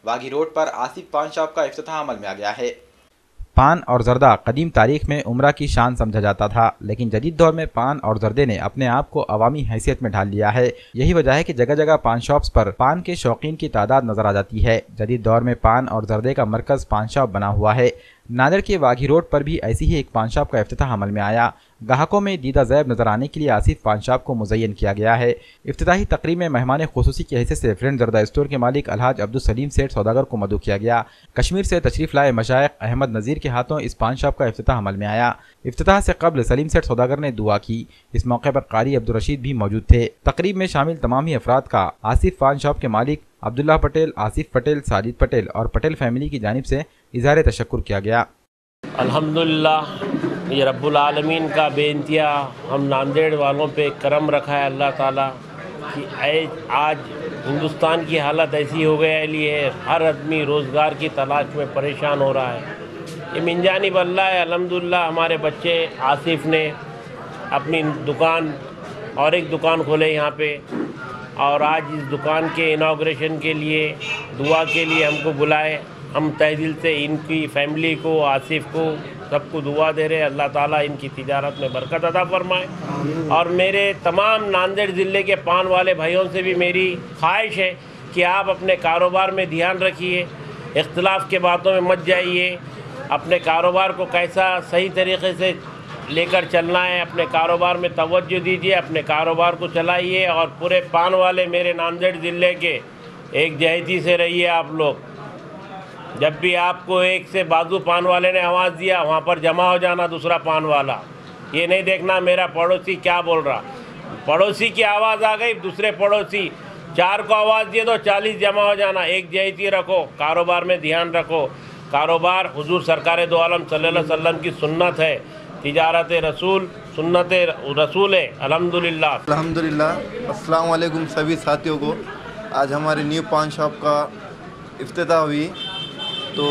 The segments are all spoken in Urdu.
واگی روڈ پر آصف پان شاپ کا افتتاح عمل میں آ گیا ہے۔ پان اور زردہ قدیم تاریخ میں عمرہ کی شان سمجھا جاتا تھا، لیکن جدید دور میں پان اور زردے نے اپنے آپ کو عوامی حیثیت میں ڈھال لیا ہے۔ یہی وجہ ہے کہ جگہ جگہ پان شاپس پر پان کے شوقین کی تعداد نظر آ جاتی ہے۔ جدید دور میں پان اور زردے کا مرکز پان شاپ بنا ہوا ہے۔ نادر کے واگھی روڈ پر بھی ایسی ہی ایک پان شاپ کا افتتاح عمل میں آیا۔ گاہکوں میں دیدہ زیب نظر آنے کے لیے آصف پان شاپ کو مزین کیا گیا ہے۔ افتتاحی تقریب میں مہمان خصوصی کی حیثیت سے فرینڈ زردہ اسٹور کے مالک الحاج عبدالسلیم سیٹھ سوداگر کو مدعو کیا گیا۔ کشمیر سے تشریف لائے مشائخ احمد نذیر کے ہاتھوں اس پان شاپ کا افتتاح عمل میں آیا۔ افتتاح سے قبل سلیم سیٹھ سوداگر نے دعا کی۔ اس موقع پر قاری عبدالرشید بھی موجود تھے۔ تقریب میں شامل تمام ہی افراد کا آصف پان شاپ کے مالک عبداللہ پٹیل، آصف پٹیل، ساجد پٹیل اور پٹیل فیملی کی جانب سے اظہار تشکر کیا گیا۔ الحمدللہ یہ رب العالمین کا بے انتہا ہم ناندیڑ والوں پہ کرم رکھا ہے اللہ تعالیٰ کہ آج ہندوستان کی حالت ایسی ہو گئی ہے، ہر آدمی روزگار کی تلاش میں پریشان ہو رہا ہے۔ یہ من جانب اللہ ہے۔ الحمدللہ ہمارے بچے آصف نے اپنی دکان اور ایک دکان کھولے یہاں پہ، اور آج اس دکان کے انوگریشن کے لیے دعا کے لیے ہم کو بلائے۔ ہم تہ دل سے ان کی فیملی کو، آصف کو، سب کو دعا دے رہے ہیں اللہ تعالیٰ ان کی تجارت میں برکت عطا فرمائے۔ اور میرے تمام ناندیڑ ضلع کے پان والے بھائیوں سے بھی میری خواہش ہے کہ آپ اپنے کاروبار میں دھیان رکھیے، اختلاف کے باتوں میں مت جائیے، اپنے کاروبار کو کیسا صحیح طریقے سے لے کر چلنا ہے، اپنے کاروبار میں توجہ دیجیے، اپنے کاروبار کو چلائیے، اور پورے پان والے میرے ناندیڑ ضلع کے ایک جہتی سے رہیے آپ لوگ۔ جب بھی آپ کو ایک سے بازو پان والے نے آواز دیا وہاں پر جمع ہو جانا دوسرا پان والا، یہ نہیں دیکھنا میرا پڑوسی کیا بول رہا۔ پڑوسی کی آواز آ گئی، دوسرے پڑوسی 4 کو آواز دیے تو 40 جمع ہو جانا۔ ایک جہتی رکھو، کاروبار میں دھیان رکھو۔ کاروبار حضور سرکار دو عالم صلی اللہ علیہ وسلم کی سنت ہے، تجارت رسول سنت رسول ہے۔ الحمدللہ السلام علیکم سبھی ساتھیوں کو۔ آج ہمارے نیو پان شاپ کا افتتاح ہوئی، تو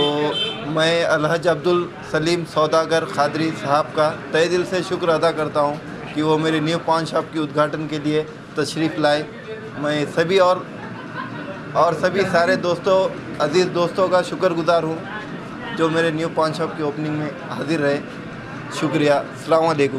میں الحاج عبدالسلیم سوداگر قادری صاحب کا تہ دل سے شکر ادا کرتا ہوں کہ وہ میرے نیو پان شاپ کی ادگھاٹن کے لیے تشریف لائے۔ میں سبھی اور سبھی سارے عزیز دوستوں کا شکر گزار ہوں جو میرے نیو پان شاپ کی اوپننگ میں حاضر رہے۔ شکریہ، السلام علیکم۔